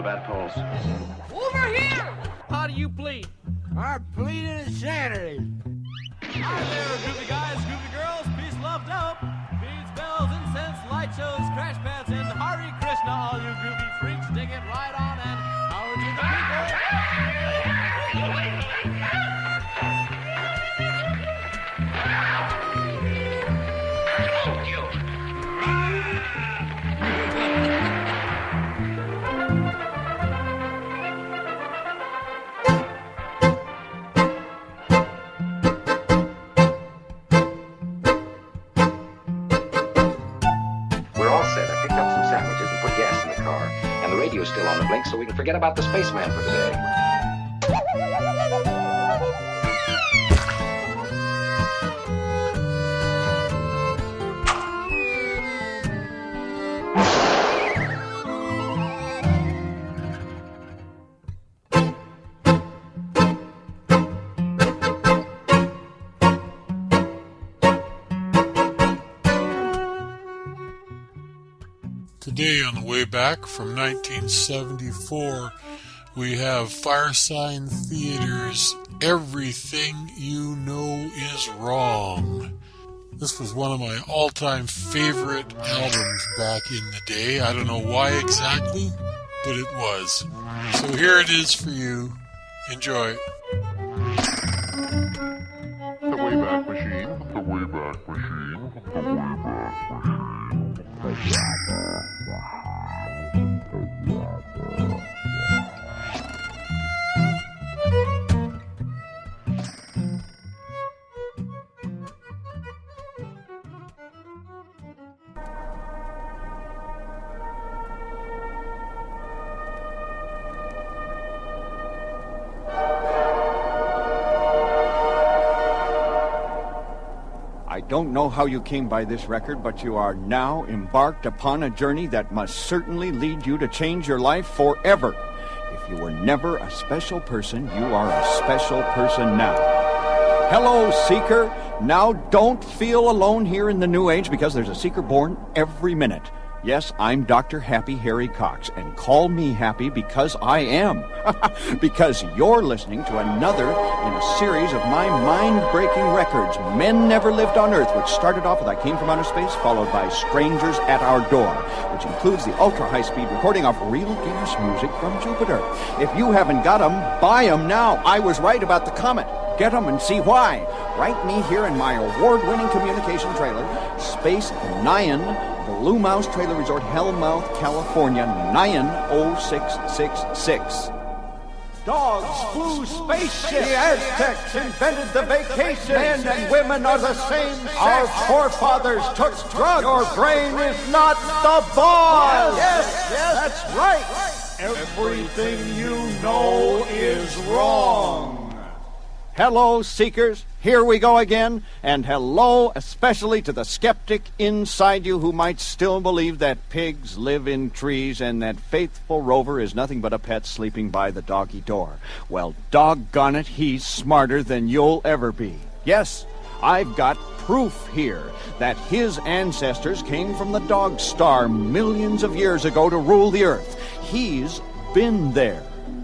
bad pulse. Over here! How do you plead? I plead insanity. Hi there, groovy guys, groovy girls, peace, love, dope. Beads, bells, incense, light shows, crash pads, and Hare Krishna, all you groovy freaks. Dig it right on and power to the radio's still on the blink, so we can forget about the spaceman for today. Today on the Wayback from 1974, we have Firesign Theater's Everything You Know Is Wrong. This was one of my all-time favorite albums back in the day. I don't know why exactly, but it was. So here it is for you. Enjoy. The Wayback Machine, the Wayback Machine, the Wayback Machine. I don't know how you came by this record, but you are now embarked upon a journey that must certainly lead you to change your life forever. If you were never a special person, you are a special person now. Hello, Seeker. Now don't feel alone here in the New Age, because there's a Seeker born every minute. Yes, I'm Dr. Happy Harry Cox, and call me Happy because I am. Because you're listening to another in a series of my mind-breaking records, Men Never Lived on Earth, which started off with I Came From Outer Space, followed by Strangers at Our Door, which includes the ultra-high-speed recording of real gas music from Jupiter. If you haven't got them, buy them now. I was right about the comet. Get them and see why. Write me here in my award-winning communication trailer, Space Nyan, Blue Mouse Trailer Resort, Hellmouth, California, 90666. Dogs flew spaceships. The Aztecs invented the vacation. Men and women are the same sex. Our forefathers took drugs. Your brain is not the boss. Yes, that's right. Everything you know is wrong. Hello, Seekers. Here we go again. And hello especially to the skeptic inside you who might still believe that pigs live in trees and that faithful Rover is nothing but a pet sleeping by the doggy door. Well, doggone it, he's smarter than you'll ever be. Yes, I've got proof here that his ancestors came from the dog star millions of years ago to rule the earth. He's been there.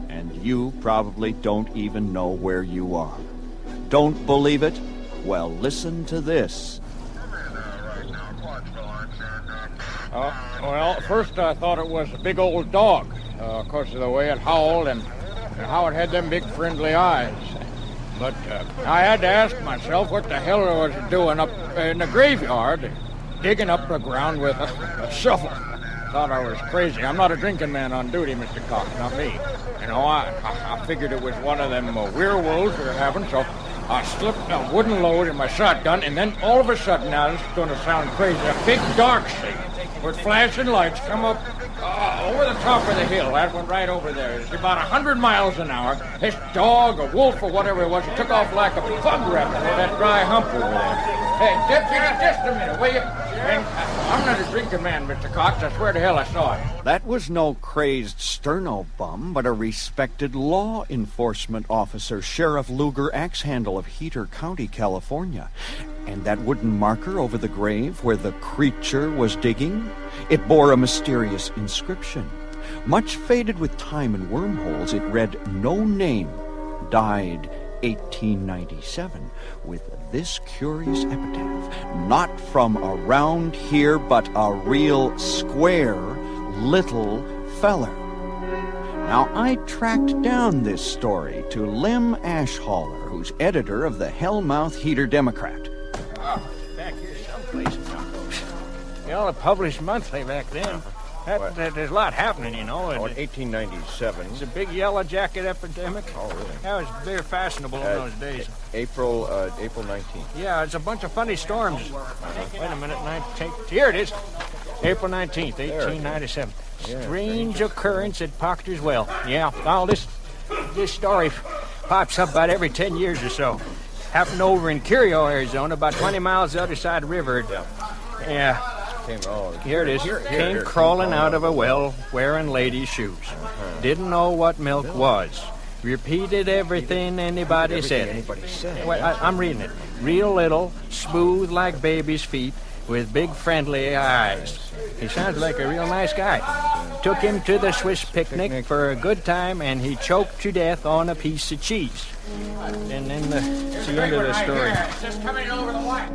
And you probably don't even know where you are. Don't believe it? Well, listen to this. Well, at first I thought it was a big old dog, because of the way it howled and how it had them big friendly eyes. But I had to ask myself what the hell I was doing up in the graveyard, digging up the ground with a shovel. Thought I was crazy. I'm not a drinking man on duty, Mr. Cox, not me. You know, I figured it was one of them werewolves we were having, so I slipped a wooden load in my shotgun, and then all of a sudden, now this is going to sound crazy, a big dark shape with flashing lights come up over the top of the hill. That went right over there. It's about 100 miles an hour. This dog, a wolf, or whatever it was, it took off like a bug rabbit with that dry hump over there. Hey, Deputy, just a minute, will you? And I'm not a drinking man, Mr. Cox. I swear to hell I saw it. That was no crazed sterno bum, but a respected law enforcement officer, Sheriff Luger Axhandle of Heater County, California. And that wooden marker over the grave where the creature was digging, it bore a mysterious inscription. Much faded with time and wormholes, it read, "No name, died 1897," with this curious epitaph, "Not from around here, but a real square little feller." Now, I tracked down this story to Lem Ashhaller, who's editor of the Hellmouth Heater Democrat. Back here someplace. You only published monthly back then. There's a lot happening, you know. In 1897. It's a big yellow jacket epidemic. Oh, really? That was very fashionable in those days. April 19th. Yeah, it's a bunch of funny storms. Wait a minute, here it is. April 19th, 1897. Strange occurrence at Proctor's Well. Yeah, all this story pops up about every 10 years or so. Happened over in Curio, Arizona, about 20 miles the other side of the river. Yeah. Here it is. Came crawling out of a well wearing ladies' shoes. Didn't know what milk was. Repeated everything anybody said. Wait, I'm reading it. Real little, smooth like baby's feet, with big friendly eyes. He sounds like a real nice guy. Took him to the Swiss picnic for a good time, and he choked to death on a piece of cheese. And then it's the end of the story.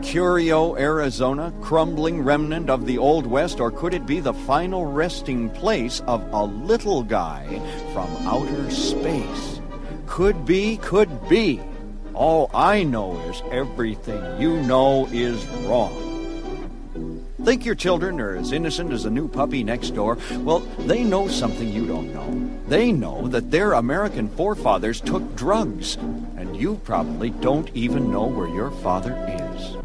Curio, Arizona, crumbling remnant of the Old West, or could it be the final resting place of a little guy from outer space? Could be, could be. All I know is everything you know is wrong. Think your children are as innocent as a new puppy next door? Well, they know something you don't know. They know that their American forefathers took drugs, and you probably don't even know where your father is.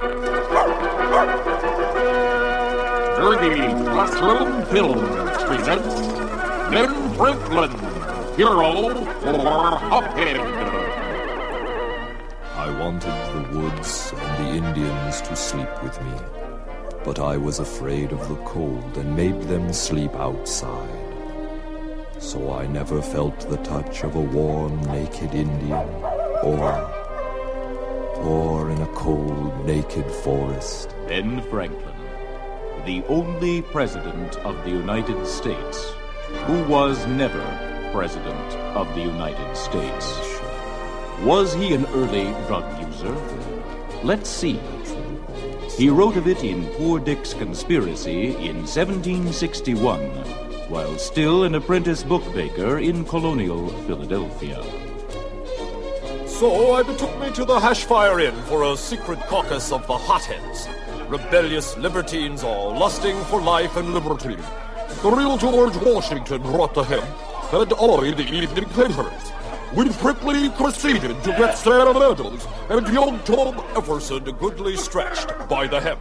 Dirty Classroom Films presents Ben Franklin, hero or hothead. I wanted the woods and the Indians to sleep with me, but I was afraid of the cold and made them sleep outside. So I never felt the touch of a warm, naked Indian, or in a cold, naked forest. Ben Franklin, the only president of the United States who was never president of the United States. Was he an early drug user? Let's see. He wrote of it in Poor Dick's Conspiracy in 1761, while still an apprentice bookmaker in colonial Philadelphia. So I betook me to the Hashfire Inn for a secret caucus of the hotheads. Rebellious libertines all lusting for life and liberty. The real George Washington brought the hemp, and I the evening papers. We quickly proceeded to get Sam Adams and young Tom Everson goodly stretched by the hemp,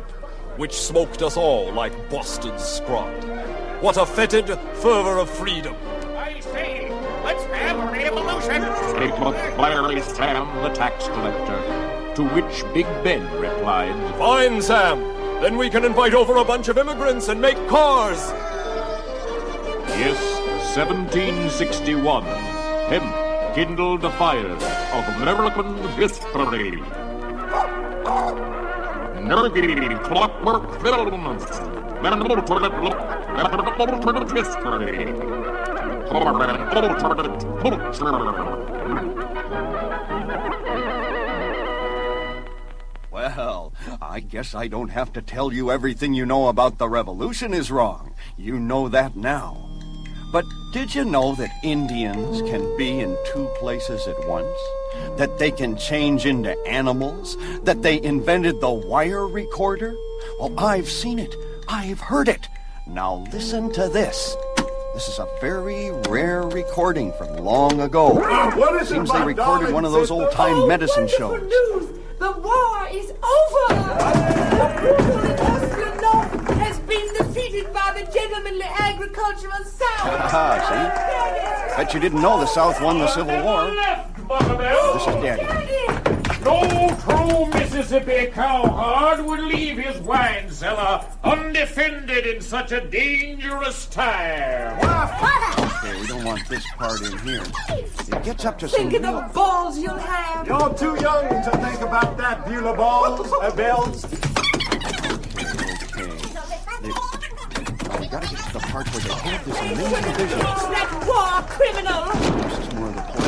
which smoked us all like Boston scrod. What a fetid fervor of freedom! I say, let's have a revolution! Statement by Sam the tax collector, to which Big Ben replied, Fine, Sam! Then we can invite over a bunch of immigrants and make cars! Yes, 1761. Hemp kindled the fire of American history. Clockwork films. Alternate history. Alternate culture. Well, I guess I don't have to tell you everything you know about the revolution is wrong. You know that now. But did you know that Indians can be in two places at once? That they can change into animals? That they invented the wire recorder? Well, I've seen it. I've heard it. Now listen to this. This is a very rare recording from long ago. What is Seems they recorded one of those old-time medicine shows. News. The war is over! The brutal industrial north has been defeated by the gentlemanly agricultural south! See? Bet you didn't know the South won the Civil War. This is Daddy. No true Mississippi cowherd would leave his wine cellar undefended in such a dangerous time. Okay, we don't want this part in here. It gets up to Think some of the balls you'll have! You're too young to think about that, Beulah balls, bells. Okay. We gotta It's the part where they have this amazing vision. It's that war criminal! This is more of the point.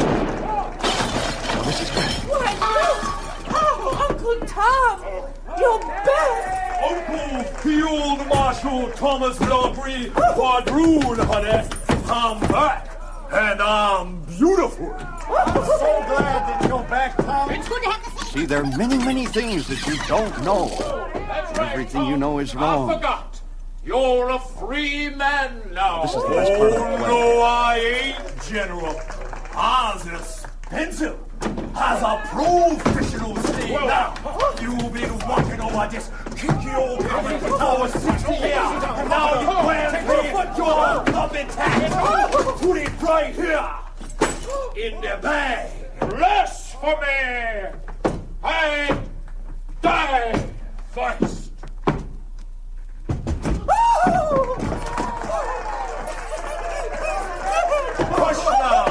Now, this is great. Why, look! Oh, Uncle Tom! You're back! Uncle Field Marshal Thomas Lawbury Quadroon, honey. I'm back. And I'm beautiful. I'm so glad that you're back, Tom. It's good to have the... See, there are many, many things that you don't know. Everything you know is wrong. I forgot. You're a free man now. This is the best part of the play. No, I ain't, General. I's expensive. As a professional slave now, you've been watching over this kinky old building for 60 years. And now you plan to put your puppet tax. Put it right here in the bag. Blasphemy! I die first. Hush now.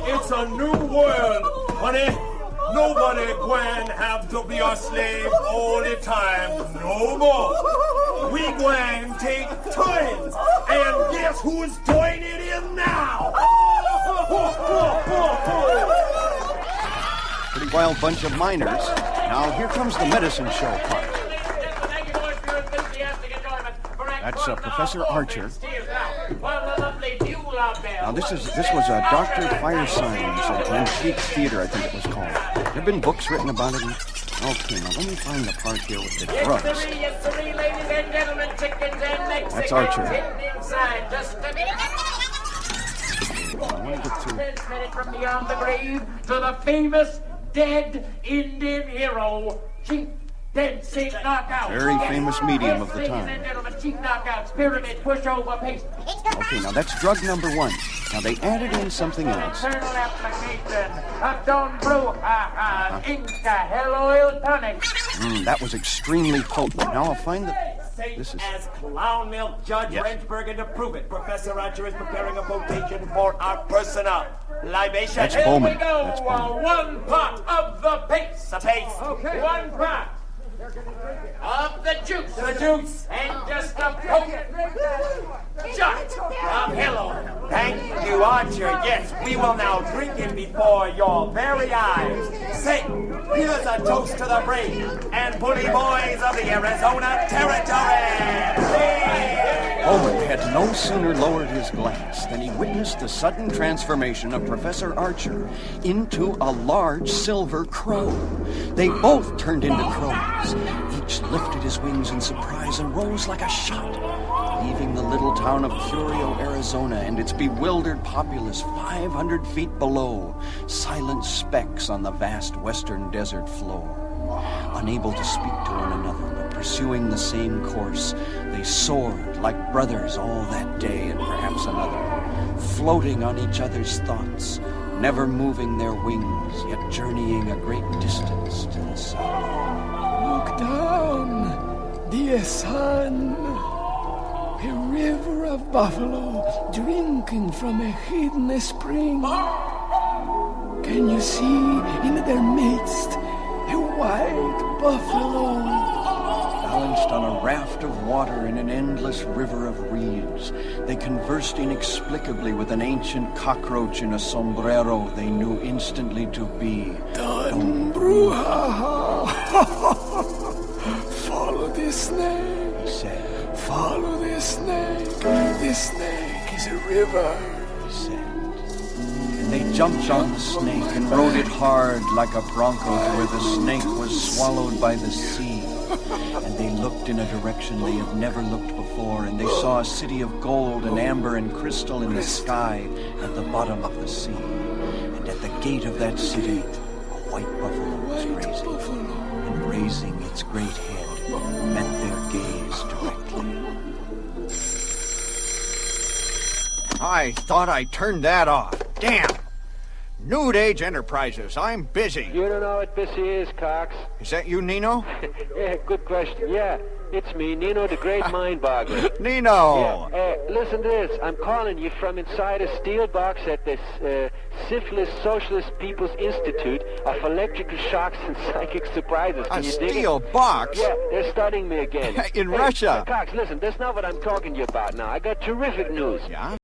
It's a new world, honey. Nobody going have to be a slave all the time no more. We going take turns, and guess who's doing it in now? Pretty wild bunch of miners. Now, here comes the medicine show part. That's Professor Archer. Now, this was Dr. Fire Signs at Antique Theater, I think it was called. There have been books written about it. Okay, now let me find the part here with the drugs. That's Archer. I want to get through. From beyond the grave to the famous dead Indian hero, Chief Dancing Knockout. Very famous medium of the time. Chief Knockouts, pyramid, pushover, pace. Okay, now that's drug number 1. Now they added in something else. Internal application of Stone Brew, Inca, Hell Oil Tonic. That was extremely potent. Now I'll find the... This is... As clown milk Judge Rendsbergen to prove it, Professor Archer is preparing a potation for our personal libation. That's Here Bowman. we go. That's Bowman. One pot of the pace. The pace. Okay. One pot of the juice. The juice. And just a potent shot of hello. Thank you, Archer. Yes, we will now drink it before your very eyes. Say, here's a toast to the brave and bully boys of the Arizona Territory. Bowman had no sooner lowered his glass than he witnessed the sudden transformation of Professor Archer into a large silver crow. They both turned into crows. Each lifted his wings in surprise and rose like a shot, leaving the little town of Curio, Arizona, and its bewildered populace 500 feet below, silent specks on the vast western desert floor. Unable to speak to one another, but pursuing the same course, they soared like brothers all that day and perhaps another, floating on each other's thoughts, never moving their wings, yet journeying a great distance to the sun. Look down, dear son. A river of buffalo drinking from a hidden spring. Can you see in their midst a white buffalo? Balanced on a raft of water in an endless river of reeds, they conversed inexplicably with an ancient cockroach in a sombrero they knew instantly to be Don Bruja. Follow this snake, he said. Follow this snake. This snake is a river, he said. And they jumped on the snake and rode it hard like a bronco to where the snake was swallowed by the sea. And they looked in a direction they had never looked before, and they saw a city of gold and amber and crystal in the sky at the bottom of the sea. And at the gate of that city, a white buffalo was grazing, and raising its great head, met their gaze directly. I thought I turned that off. Damn! Nude Age Enterprises, I'm busy. You don't know what busy is, Cox. Is that you, Nino? Yeah, good question. Yeah, It's me, Nino, the great mind boggler. Nino! Yeah, listen to this. I'm calling you from inside a steel box at this Syphilis Socialist People's Institute of Electrical Shocks and Psychic Surprises. Can A you dig steel it? box? Yeah, they're studying me again. In Hey, Russia? Cox, listen, that's not what I'm talking to you about now. I got terrific news. Yeah?